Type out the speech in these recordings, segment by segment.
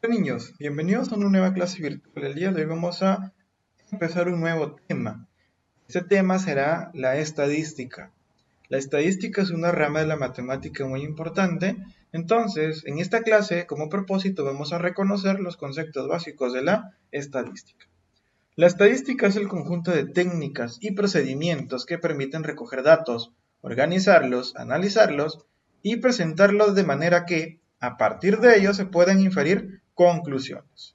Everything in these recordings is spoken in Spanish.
Hola niños, bienvenidos a una nueva clase virtual. El día de hoy vamos a empezar un nuevo tema. Este tema será la estadística. La estadística es una rama de la matemática muy importante. Entonces, en esta clase, como propósito, vamos a reconocer los conceptos básicos de la estadística. La estadística es el conjunto de técnicas y procedimientos que permiten recoger datos, organizarlos, analizarlos y presentarlos de manera que, a partir de ellos, se puedan inferir conclusiones.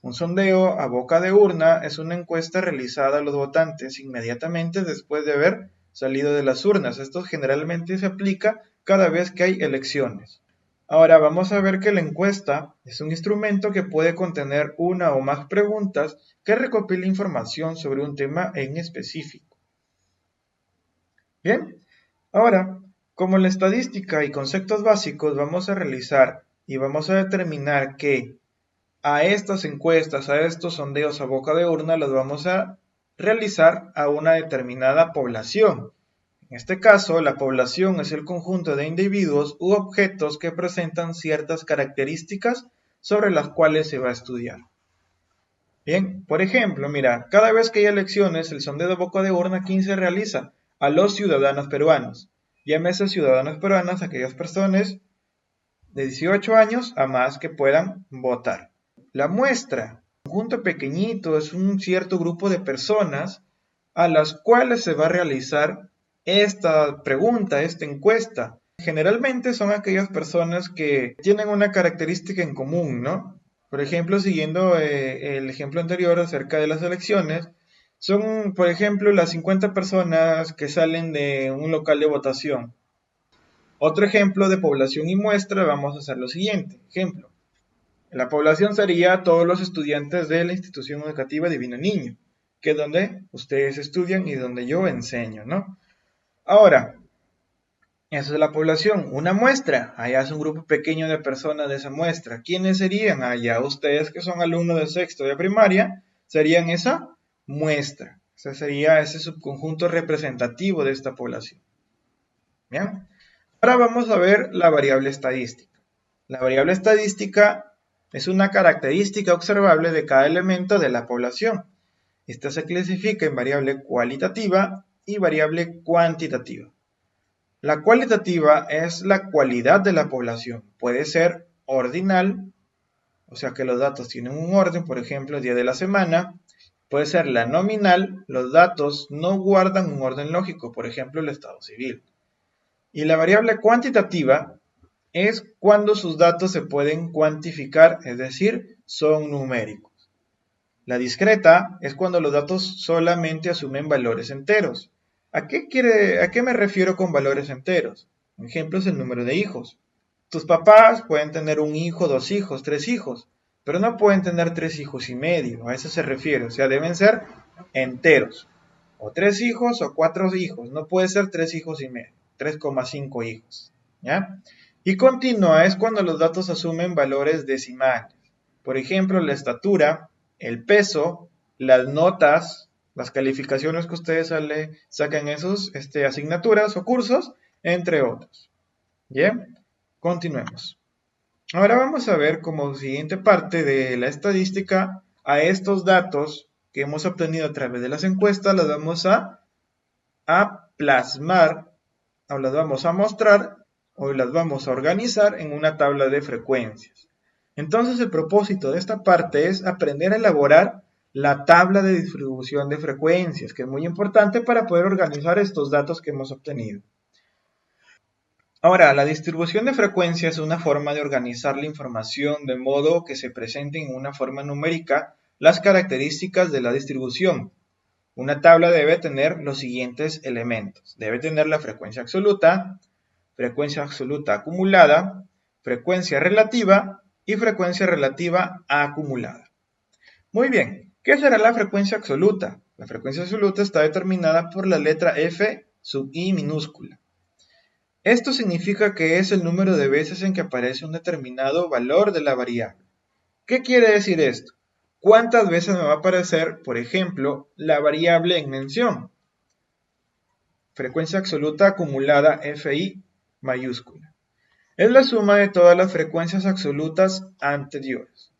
Un sondeo a boca de urna es una encuesta realizada a los votantes inmediatamente después de haber salido de las urnas. Esto generalmente se aplica cada vez que hay elecciones. Ahora vamos a ver que la encuesta es un instrumento que puede contener una o más preguntas que recopila información sobre un tema en específico. Bien, ahora, como la estadística y conceptos básicos vamos a realizar y vamos a determinar que a estas encuestas, a estos sondeos a boca de urna, los vamos a realizar a una determinada población. En este caso, la población es el conjunto de individuos u objetos que presentan ciertas características sobre las cuales se va a estudiar. Bien, por ejemplo, mira, cada vez que hay elecciones, el sondeo de boca de urna, ¿quién se realiza? A los ciudadanos peruanos. Llámese ciudadanos peruanos aquellas personas de 18 años a más que puedan votar. La muestra, un conjunto pequeñito, es un cierto grupo de personas a las cuales se va a realizar esta pregunta, esta encuesta. Generalmente son aquellas personas que tienen una característica en común, ¿no? Por ejemplo, siguiendo el ejemplo anterior acerca de las elecciones, son, por ejemplo, las 50 personas que salen de un local de votación. Otro ejemplo de población y muestra, vamos a hacer lo siguiente. Ejemplo, la población sería todos los estudiantes de la institución educativa Divino Niño, que es donde ustedes estudian y donde yo enseño, ¿no? Ahora, eso es la población. Una muestra, allá es un grupo pequeño de personas de esa muestra. ¿Quiénes serían? Allá ustedes que son alumnos de sexto de primaria, serían esa muestra. Ese sería ese subconjunto representativo de esta población. ¿Bien? Ahora vamos a ver la variable estadística. La variable estadística es una característica observable de cada elemento de la población. Esta se clasifica en variable cualitativa y variable cuantitativa. La cualitativa es la cualidad de la población. Puede ser ordinal, o sea que los datos tienen un orden, por ejemplo, el día de la semana. Puede ser la nominal, los datos no guardan un orden lógico, por ejemplo, el estado civil. Y la variable cuantitativa es cuando sus datos se pueden cuantificar, es decir, son numéricos. La discreta es cuando los datos solamente asumen valores enteros. ¿A qué me refiero con valores enteros? Un ejemplo es el número de hijos. Tus papás pueden tener un hijo, dos hijos, tres hijos, pero no pueden tener tres hijos y medio. A eso se refiere. O sea, deben ser enteros. O tres hijos o cuatro hijos. No puede ser tres hijos y medio. 3,5 hijos. ¿Ya? Y continua es cuando los datos asumen valores decimales. Por ejemplo, la estatura, el peso, las notas, las calificaciones que ustedes sacan en sus asignaturas o cursos, entre otros. Bien, continuemos. Ahora vamos a ver como siguiente parte de la estadística a estos datos que hemos obtenido a través de las encuestas, las vamos a plasmar, o las vamos a mostrar, o las vamos a organizar en una tabla de frecuencias. Entonces el propósito de esta parte es aprender a elaborar la tabla de distribución de frecuencias, que es muy importante para poder organizar estos datos que hemos obtenido. Ahora, la distribución de frecuencias es una forma de organizar la información de modo que se presenten en una forma numérica las características de la distribución. Una tabla debe tener los siguientes elementos. Debe tener la frecuencia absoluta acumulada, frecuencia relativa y frecuencia relativa acumulada. Muy bien, ¿qué será la frecuencia absoluta? La frecuencia absoluta está determinada por la letra F sub i minúscula. Esto significa que es el número de veces en que aparece un determinado valor de la variable. ¿Qué quiere decir esto? ¿Cuántas veces me va a aparecer, por ejemplo, la variable en mención? Frecuencia absoluta acumulada Fi mayúscula. Es la suma de todas las frecuencias absolutas anteriores.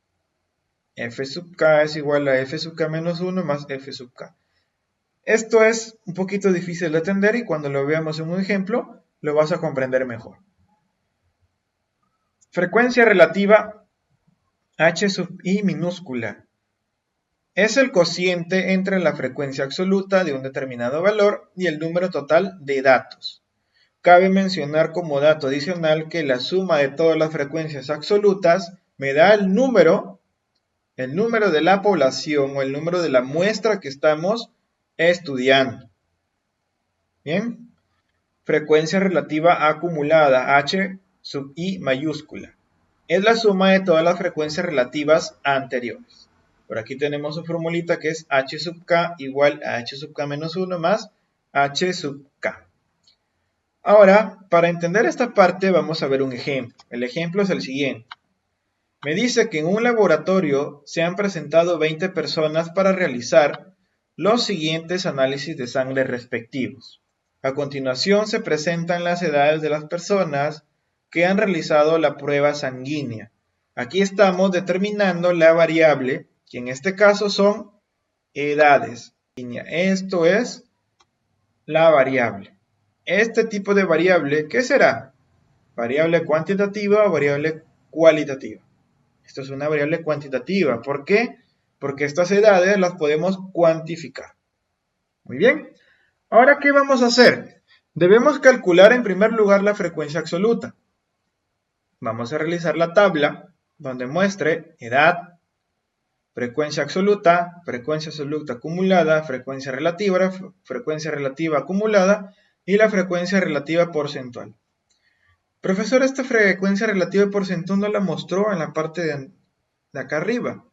F sub k es igual a F sub k menos 1 más F sub k. Esto es un poquito difícil de entender y cuando lo veamos en un ejemplo, lo vas a comprender mejor. Frecuencia relativa h sub i minúscula. Es el cociente entre la frecuencia absoluta de un determinado valor y el número total de datos. Cabe mencionar como dato adicional que la suma de todas las frecuencias absolutas me da el número de la población o el número de la muestra que estamos estudiando. Bien, frecuencia relativa acumulada, h sub i mayúscula. Es la suma de todas las frecuencias relativas anteriores. Por aquí tenemos su formulita que es h sub k igual a h sub k menos 1 más h sub k. Ahora, para entender esta parte vamos a ver un ejemplo. El ejemplo es el siguiente. Me dice que en un laboratorio se han presentado 20 personas para realizar los siguientes análisis de sangre respectivos. A continuación se presentan las edades de las personas que han realizado la prueba sanguínea. Aquí estamos determinando la variable, que en este caso son edades. Esto es la variable. Este tipo de variable, ¿qué será? ¿Variable cuantitativa o variable cualitativa? Esto es una variable cuantitativa. ¿Por qué? Porque estas edades las podemos cuantificar. Muy bien. Ahora, ¿qué vamos a hacer? Debemos calcular en primer lugar la frecuencia absoluta. Vamos a realizar la tabla donde muestre edad, frecuencia absoluta acumulada, frecuencia relativa acumulada y la frecuencia relativa porcentual. Profesor, esta frecuencia relativa porcentual no la mostró en la parte de acá arriba.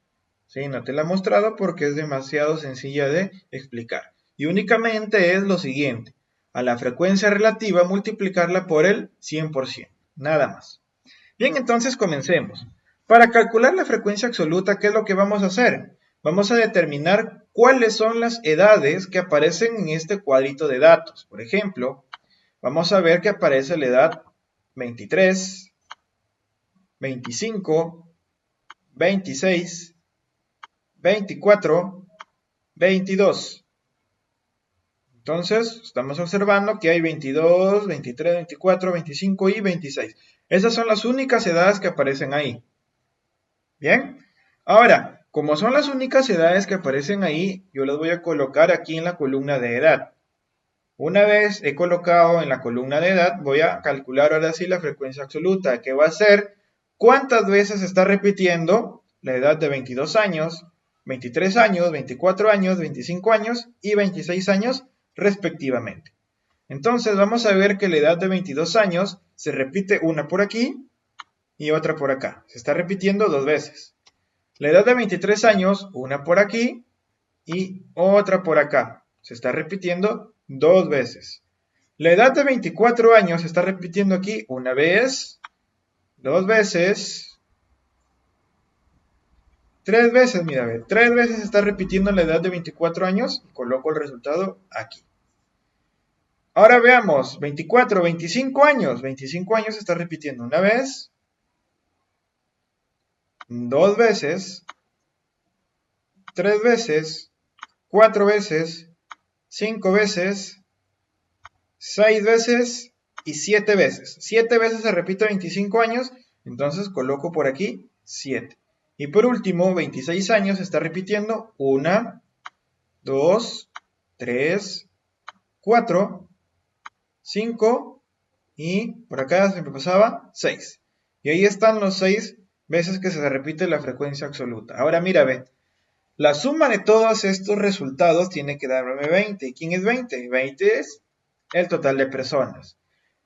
Sí, no te la he mostrado porque es demasiado sencilla de explicar. Y únicamente es lo siguiente. A la frecuencia relativa multiplicarla por el 100%. Nada más. Bien, entonces comencemos. Para calcular la frecuencia absoluta, ¿qué es lo que vamos a hacer? Vamos a determinar cuáles son las edades que aparecen en este cuadrito de datos. Por ejemplo, vamos a ver que aparece la edad 23, 25, 26, 24, 22. Entonces, estamos observando que hay 22, 23, 24, 25 y 26. Esas son las únicas edades que aparecen ahí. Bien, ahora, como son las únicas edades que aparecen ahí, yo las voy a colocar aquí en la columna de edad. Una vez he colocado en la columna de edad, voy a calcular ahora sí la frecuencia absoluta, que va a ser cuántas veces se está repitiendo la edad de 22 años, 23 años, 24 años, 25 años y 26 años respectivamente. Entonces vamos a ver que la edad de 22 años se repite una por aquí y otra por acá. Se está repitiendo dos veces. La edad de 23 años, una por aquí y otra por acá. Se está repitiendo dos veces. La edad de 24 años se está repitiendo aquí una vez, dos veces, tres veces, mira, ve, tres veces se está repitiendo la edad de 24 años y coloco el resultado aquí. Ahora veamos, 24, 25 años. 25 años se está repitiendo una vez, dos veces, tres veces, cuatro veces, cinco veces, seis veces y siete veces. Siete veces se repite 25 años, entonces coloco por aquí 7. Y por último, 26 años se está repitiendo 1, 2, 3, 4, 5 y por acá se me pasaba 6. Y ahí están los 6 veces que se repite la frecuencia absoluta. Ahora mira, ve, la suma de todos estos resultados tiene que darme 20. ¿Y quién es 20? 20 es el total de personas.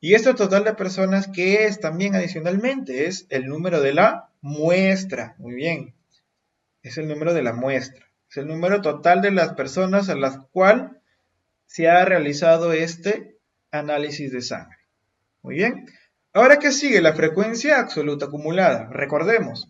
Y este total de personas, ¿qué es también adicionalmente? Es el número de la muestra. Muy bien. Es el número de la muestra. Es el número total de las personas a las cuales se ha realizado este análisis de sangre. Muy bien. Ahora, ¿qué sigue? La frecuencia absoluta acumulada. Recordemos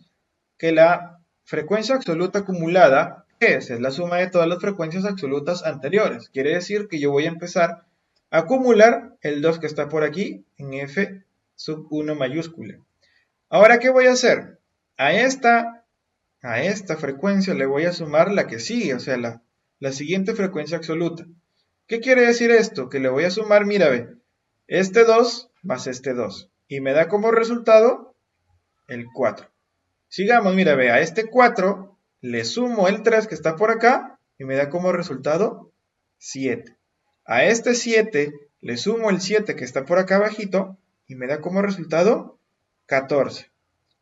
que la frecuencia absoluta acumulada, ¿qué es? Es la suma de todas las frecuencias absolutas anteriores. Quiere decir que yo voy a empezar a acumular el 2 que está por aquí en F sub 1 mayúscula. Ahora, ¿qué voy a hacer? A esta a esta frecuencia le voy a sumar la que sigue, o sea, la siguiente frecuencia absoluta. ¿Qué quiere decir esto? Que le voy a sumar, mira, ve, este 2 más este 2. Y me da como resultado el 4. Sigamos, mira, ve, a este 4 le sumo el 3 que está por acá y me da como resultado 7. A este 7 le sumo el 7 que está por acá abajito y me da como resultado 14.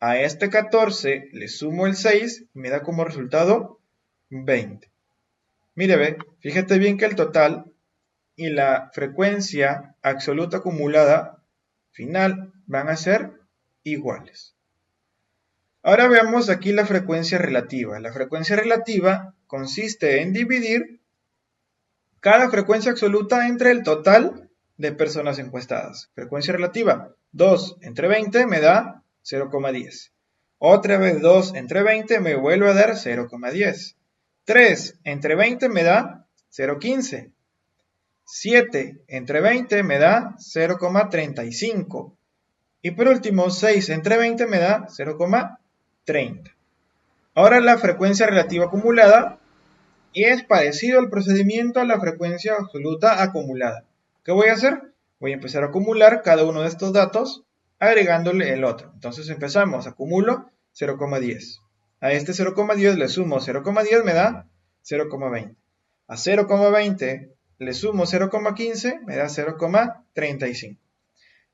A este 14 le sumo el 6 y me da como resultado 20. Mire, ve, fíjate bien que el total y la frecuencia absoluta acumulada final van a ser iguales. Ahora veamos aquí la frecuencia relativa. La frecuencia relativa consiste en dividir cada frecuencia absoluta entre el total de personas encuestadas. Frecuencia relativa, 2 entre 20 me da 0,10. Otra vez 2 entre 20 me vuelve a dar 0,10. 3 entre 20 me da 0,15. 7 entre 20 me da 0,35. Y por último, 6 entre 20 me da 0,30. Ahora la frecuencia relativa acumulada es parecido al procedimiento a la frecuencia absoluta acumulada. ¿Qué voy a hacer? Voy a empezar a acumular cada uno de estos datos agregándole el otro. Entonces empezamos, acumulo 0,10. A este 0,10 le sumo 0,10 me da 0,20. A 0,20 le sumo 0,15 me da 0,35.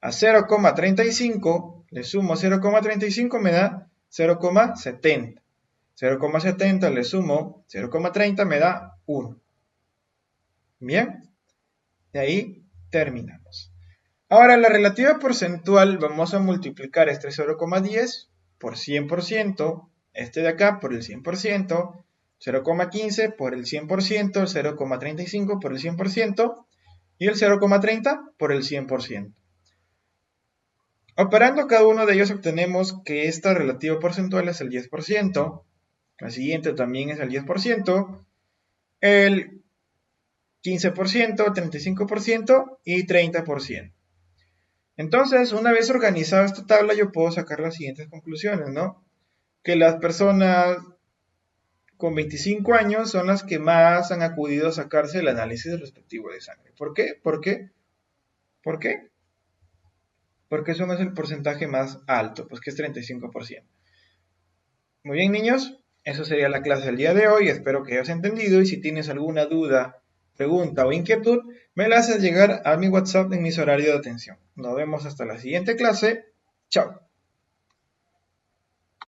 A 0,35 le sumo 0,35 me da 0,70. 0,70 le sumo 0,30 me da 1. Bien, de ahí terminamos. Ahora, la relativa porcentual, vamos a multiplicar este 0,10 por 100%, este de acá por el 100%, 0,15 por el 100%, el 0,35 por el 100% y el 0,30 por el 100%. Operando cada uno de ellos obtenemos que esta relativa porcentual es el 10%, la siguiente también es el 10%, el 15%, 35% y 30%. Entonces, una vez organizada esta tabla, yo puedo sacar las siguientes conclusiones, ¿no? Que las personas con 25 años son las que más han acudido a sacarse el análisis respectivo de sangre. ¿Por qué? ¿Por qué? ¿Por qué? Porque eso no es el porcentaje más alto, pues que es 35%. Muy bien, niños, eso sería la clase del día de hoy. Espero que hayas entendido y si tienes alguna duda, pregunta o inquietud, me la haces llegar a mi WhatsApp en mis horarios de atención. Nos vemos hasta la siguiente clase. Chao.